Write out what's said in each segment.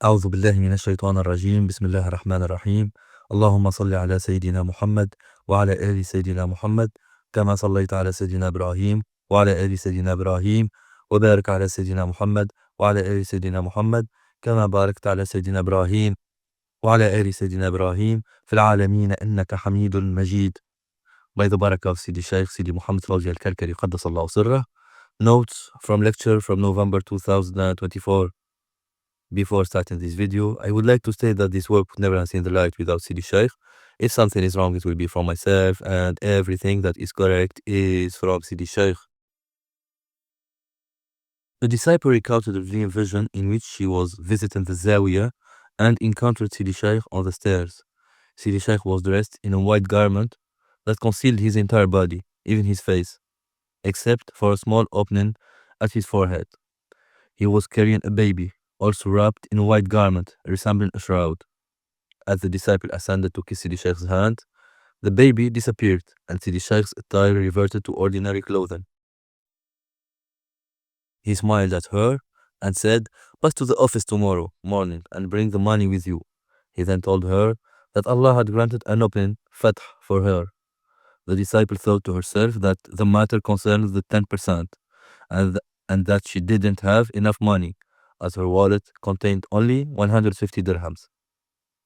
أعوذ بالله من الشيطان الرجيم بسم الله الرحمن الرحيم اللهم صل على سيدنا محمد وعلى آل سيدنا محمد كما صليت على سيدنا إبراهيم وعلى آل سيدنا إبراهيم وبارك على سيدنا محمد وعلى آل سيدنا محمد كما باركت على سيدنا إبراهيم وعلى آل سيدنا إبراهيم في العالمين إنك حميد مجيد. By the barakah of Sidi Shaykh Sidi Mohamed Faouzi al-Karkari قدس الله سره. Notes from lecture from November 2024. Before starting this video, I would like to state that this work would never have seen the light without Sidi Shaykh. If something is wrong, it will be from myself, and everything that is correct is from Sidi Shaykh. The disciple recounted a dream vision in which she was visiting the Zawiyah and encountered Sidi Shaykh on the stairs. Sidi Shaykh was dressed in a white garment that concealed his entire body, even his face, except for a small opening at his forehead. He was carrying a baby, also wrapped in a white garment, resembling a shroud. As the disciple ascended to kiss Sidi Shaykh's hand, the baby disappeared and Sidi Shaykh's attire reverted to ordinary clothing. He smiled at her and said, "Pass to the office tomorrow morning and bring the money with you." He then told her that Allah had granted an open fath for her. The disciple thought to herself that the matter concerned the 10% and that she didn't have enough money, as her wallet contained only 150 dirhams.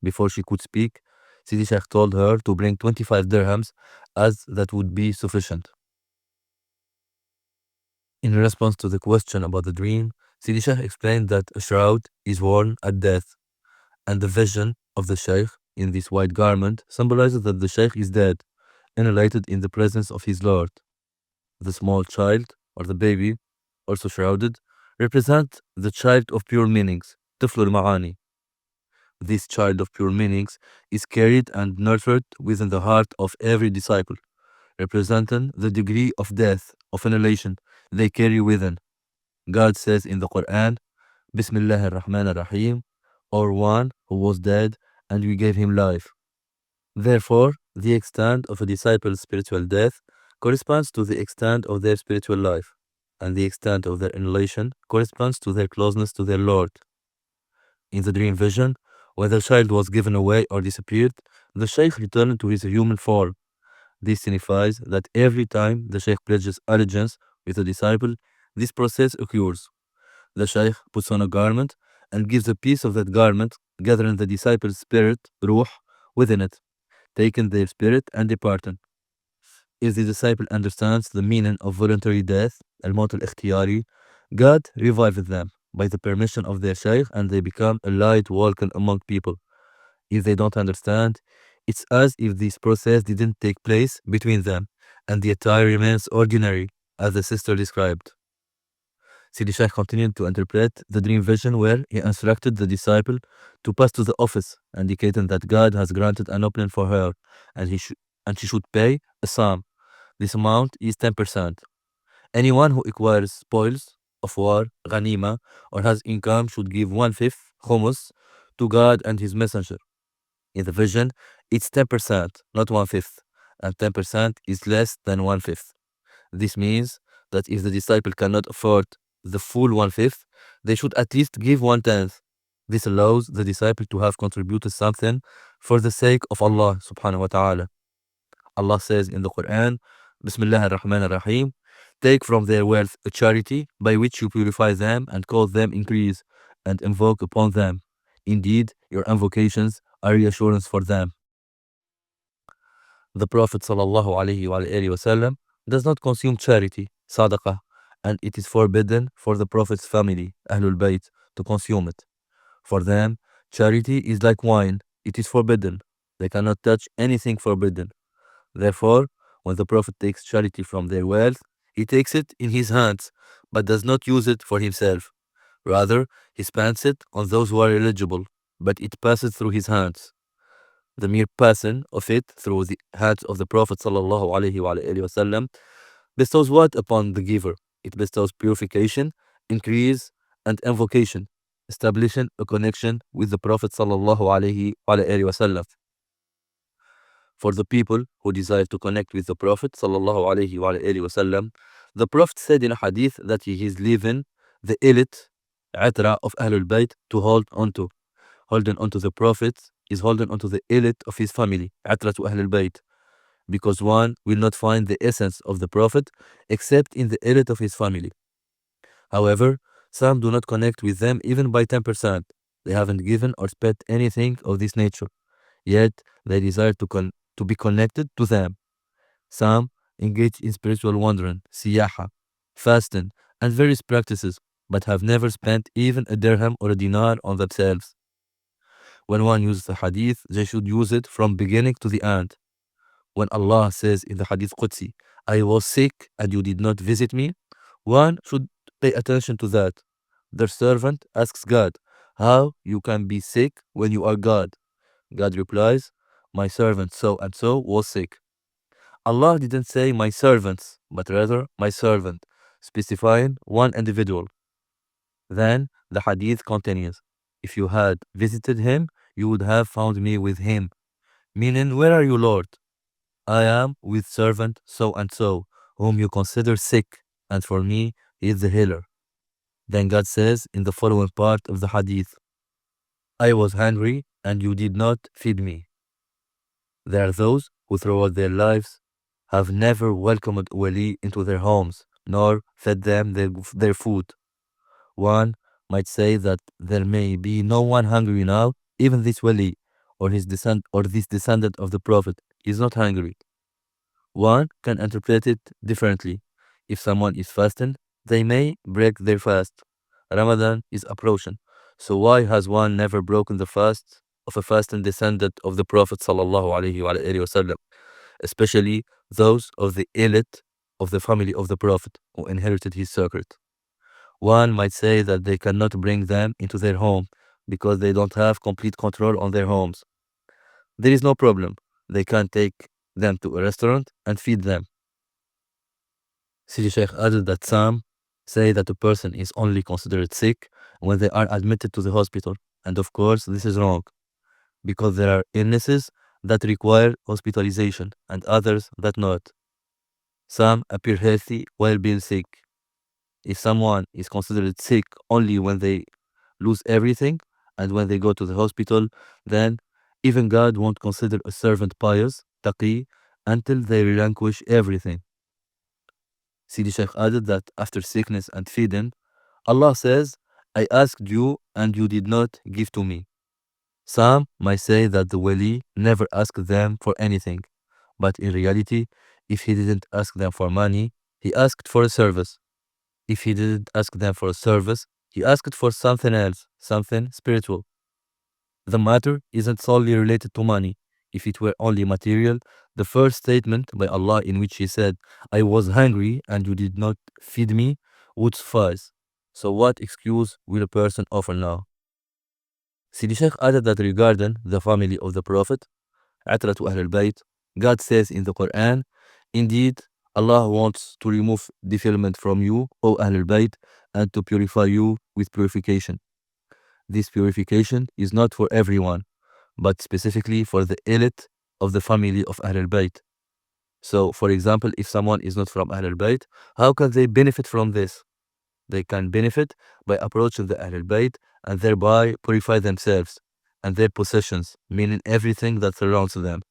Before she could speak, Sidi Shaykh told her to bring 25 dirhams, as that would be sufficient. In response to the question about the dream, Sidi Shaykh explained that a shroud is worn at death, and the vision of the Shaykh in this white garment symbolizes that the Shaykh is dead, annihilated in the presence of his Lord. The small child, or the baby, also shrouded, represent the child of pure meanings, طفل المعاني. This child of pure meanings is carried and nurtured within the heart of every disciple, representing the degree of death, of annihilation they carry within. God says in the Quran, Bismillah ar-Rahman ar-Rahim, or one who was dead and we gave him life. Therefore, the extent of a disciple's spiritual death corresponds to the extent of their spiritual life, and the extent of their annihilation corresponds to their closeness to their Lord. In the dream vision, when the child was given away or disappeared, the Shaykh returned to his human form. This signifies that every time the Shaykh pledges allegiance with a disciple, this process occurs. The Shaykh puts on a garment and gives a piece of that garment, gathering the disciple's spirit, ruh, within it, taking their spirit and departing. If the disciple understands the meaning of voluntary death, al-maut al-ikhtiyari, God revives them by the permission of their Shaykh and they become a light walking among people. If they don't understand, it's as if this process didn't take place between them and the attire remains ordinary, as the sister described. Sidi Shaykh continued to interpret the dream vision where he instructed the disciple to pass to the office, indicating that God has granted an opening for her and she should pay a sum. This amount is 10%. Anyone who acquires spoils of war, ghanima, or has income should give 1/5 humus to God and his messenger. In the vision, it's 10%, not 1/5, and 10% is less than 1/5. This means that if the disciple cannot afford the full 1/5, they should at least give 1/10. This allows the disciple to have contributed something for the sake of Allah subhanahu wa ta'ala. Allah says in the Quran, Bismillah ar-Rahman ar-Rahim, take from their wealth a charity by which you purify them and cause them increase and invoke upon them. Indeed, your invocations are reassurance for them. The Prophet ﷺ does not consume charity, sadaqah, and it is forbidden for the Prophet's family, al-Bayt, to consume it. For them, charity is like wine, it is forbidden. They cannot touch anything forbidden. Therefore, when the Prophet takes charity from their wealth, he takes it in his hands, but does not use it for himself. Rather, he spends it on those who are eligible, but it passes through his hands. The mere passing of it through the hands of the Prophet ﷺ bestows what upon the giver? It bestows purification, increase, and invocation, establishing a connection with the Prophet ﷺ. For the people who desire to connect with the Prophet ﷺ, the Prophet said in a hadith that he is leaving the elite atra of al-Bayt to hold onto, holding onto the Prophet is holding onto the elite of his family, عترة أهل البيت, because one will not find the essence of the Prophet except in the elite of his family. However, some do not connect with them even by 10%. They haven't given or spent anything of this nature, yet they desire to be connected to them. Some engage in spiritual wandering, siyaha, fasting, and various practices, but have never spent even a dirham or a dinar on themselves. When one uses the hadith, they should use it from beginning to the end. When Allah says in the hadith Qudsi, I was sick and you did not visit me, one should pay attention to that. Their servant asks God, how you can be sick when you are God? God replies, my servant so and so was sick. Allah didn't say my servants, but rather my servant, specifying one individual. Then the hadith continues, if you had visited him, you would have found me with him. Meaning, where are you, Lord? I am with servant so and so, whom you consider sick, and for me he is the healer. Then God says in the following part of the hadith, I was hungry and you did not feed me. There are those who throughout their lives have never welcomed a wali into their homes, nor fed them their food. One might say that there may be no one hungry now, even this wali or this descendant of the Prophet is not hungry. One can interpret it differently. If someone is fasting, they may break their fast. Ramadan is approaching. So why has one never broken the fast of a fasting descendant of the Prophet sallallahu alaihi wasallam, especially those of the elite of the family of the Prophet who inherited his secret? One might say that they cannot bring them into their home because they don't have complete control on their homes. There is no problem. They can take them to a restaurant and feed them. Sidi Shaykh added that some say that a person is only considered sick when they are admitted to the hospital. And of course, this is wrong, because there are illnesses that require hospitalization and others that not. Some appear healthy while being sick. If someone is considered sick only when they lose everything and when they go to the hospital, then even God won't consider a servant pious, taqi, until they relinquish everything. Sidi Shaykh added that after sickness and feeding, Allah says, I asked you and you did not give to me. Some might say that the wali never asked them for anything, but in reality, if he didn't ask them for money, he asked for a service. If he didn't ask them for a service, he asked for something else, something spiritual. The matter isn't solely related to money. If it were only material, the first statement by Allah in which He said, I was hungry and you did not feed me, would suffice. So what excuse will a person offer now? Sidi Shaykh added that regarding the family of the Prophet, عترة أهل البيت, God says in the Quran, indeed, Allah wants to remove defilement from you, O Ahl al-Bayt, and to purify you with purification. This purification is not for everyone, but specifically for the elite of the family of Ahl al-Bayt. So, for example, if someone is not from Ahl al-Bayt, how can they benefit from this? They can benefit by approaching the Ahl al-Bayt and thereby purify themselves and their possessions, meaning everything that surrounds them.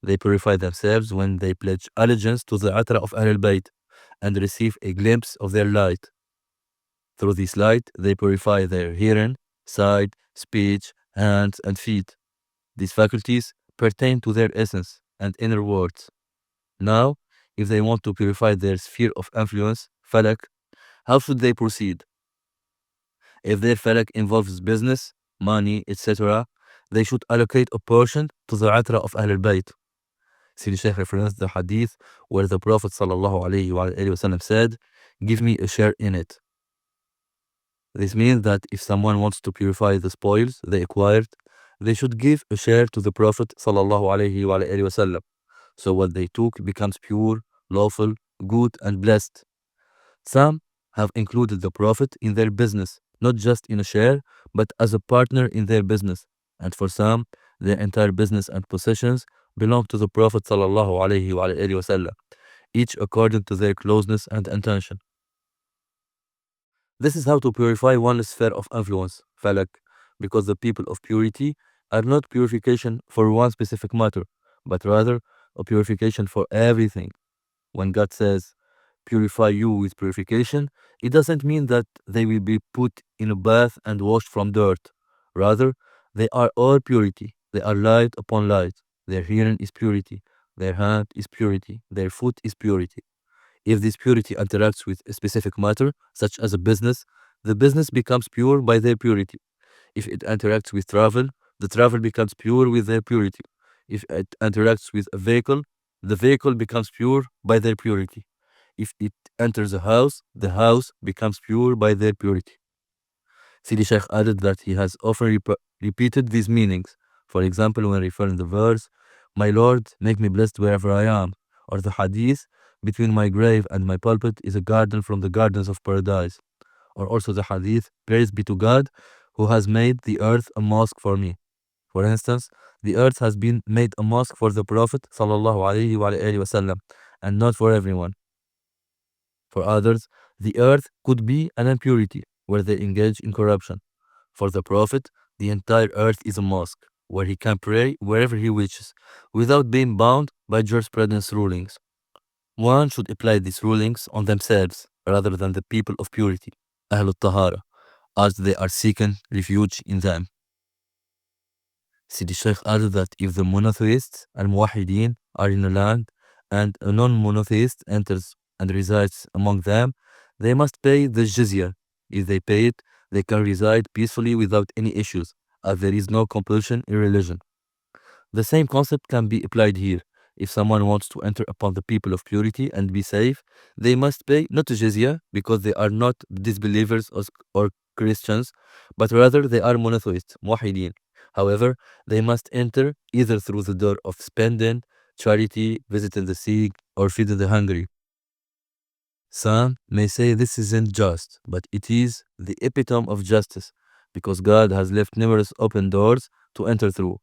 They purify themselves when they pledge allegiance to the Atra of Ahl al-Bayt and receive a glimpse of their light. Through this light, they purify their hearing, sight, speech, hands, and feet. These faculties pertain to their essence and inner words. Now, if they want to purify their sphere of influence, falak, how should they proceed? If their falak involves business, money, etc., they should allocate a portion to the atra of Ahl al-Bayt. Sidi Shaykh referenced the hadith where the Prophet ﷺ said, give me a share in it. This means that if someone wants to purify the spoils they acquired, they should give a share to the Prophet ﷺ. So what they took becomes pure, lawful, good, and blessed. Some have included the Prophet in their business, not just in a share, but as a partner in their business. And for some, their entire business and possessions belong to the Prophet ﷺ, each according to their closeness and intention. This is how to purify one's sphere of influence, falak, because the people of purity are not purification for one specific matter, but rather a purification for everything. When God says, purify you with purification, it doesn't mean that they will be put in a bath and washed from dirt. Rather, they are all purity. They are light upon light. Their hearing is purity. Their hand is purity. Their foot is purity. If this purity interacts with a specific matter, such as a business, the business becomes pure by their purity. If it interacts with travel, the travel becomes pure with their purity. If it interacts with a vehicle, the vehicle becomes pure by their purity. If it enters a house, the house becomes pure by their purity. Sidi Shaykh added that he has often repeated these meanings. For example, when referring the verse, My Lord, make me blessed wherever I am, or the hadith, between my grave and my pulpit is a garden from the gardens of paradise, or also the hadith, praise be to God who has made the earth a mosque for me. For instance, the earth has been made a mosque for the Prophet ﷺ, and not for everyone. For others, the earth could be an impurity where they engage in corruption. For the Prophet, the entire earth is a mosque where he can pray wherever he wishes without being bound by jurisprudence rulings. One should apply these rulings on themselves rather than the people of purity, Ahlul Tahara, as they are seeking refuge in them. Sidi Shaykh added that if the monotheists and muwahideen are in a land and a non-monotheist enters and resides among them, they must pay the jizya. If they pay it, they can reside peacefully without any issues, as there is no compulsion in religion. The same concept can be applied here. If someone wants to enter upon the people of purity and be safe, they must pay not jizya because they are not disbelievers or Christians, but rather they are monotheists, muwahideen. However, they must enter either through the door of spending, charity, visiting the sick, or feeding the hungry. Some may say this isn't just, but it is the epitome of justice, because God has left numerous open doors to enter through.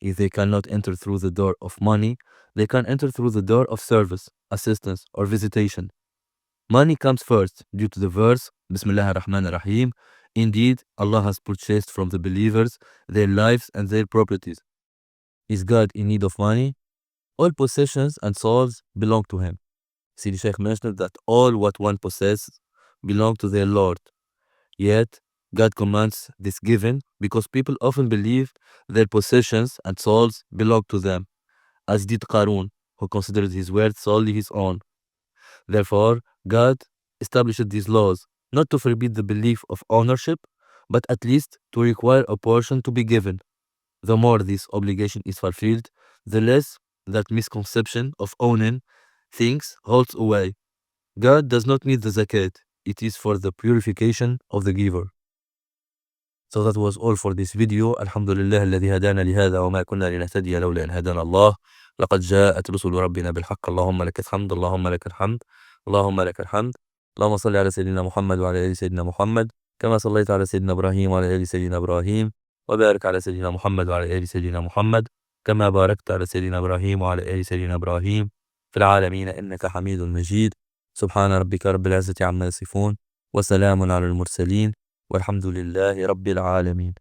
If they cannot enter through the door of money, they can enter through the door of service, assistance, or visitation. Money comes first due to the verse, Bismillah ar-Rahman ar-Rahim. Indeed, Allah has purchased from the believers their lives and their properties. Is God in need of money? All possessions and souls belong to Him. Sidi Shaykh mentioned that all what one possesses belong to their Lord. Yet, God commands this giving because people often believe their possessions and souls belong to them, as did Qarun, who considered his wealth solely his own. Therefore, God established these laws not to forbid the belief of ownership, but at least to require a portion to be given. The more this obligation is fulfilled, the less that misconception of owning things holds away. God does not need the zakat. It is for the purification of the giver. So that was all for this video. Alhamdulillah الذي هدانا لهذا وما كنا لنهتدي لولا أن هدانا الله. لقد جاءت رسل ربنا بالحق. اللهم لك الحمد اللهم لك الحمد اللهم لك الحمد. اللهم صل على سيدنا محمد وعلى آل سيدنا محمد كما صليت على سيدنا إبراهيم وعلى آل سيدنا إبراهيم وبارك على سيدنا محمد وعلى آل سيدنا محمد كما باركت على سيدنا إبراهيم وعلى آل سيدنا إبراهيم في العالمين إنك حميد مجيد. سبحان ربك رب العزة عما يصفون وسلام على المرسلين والحمد لله رب العالمين.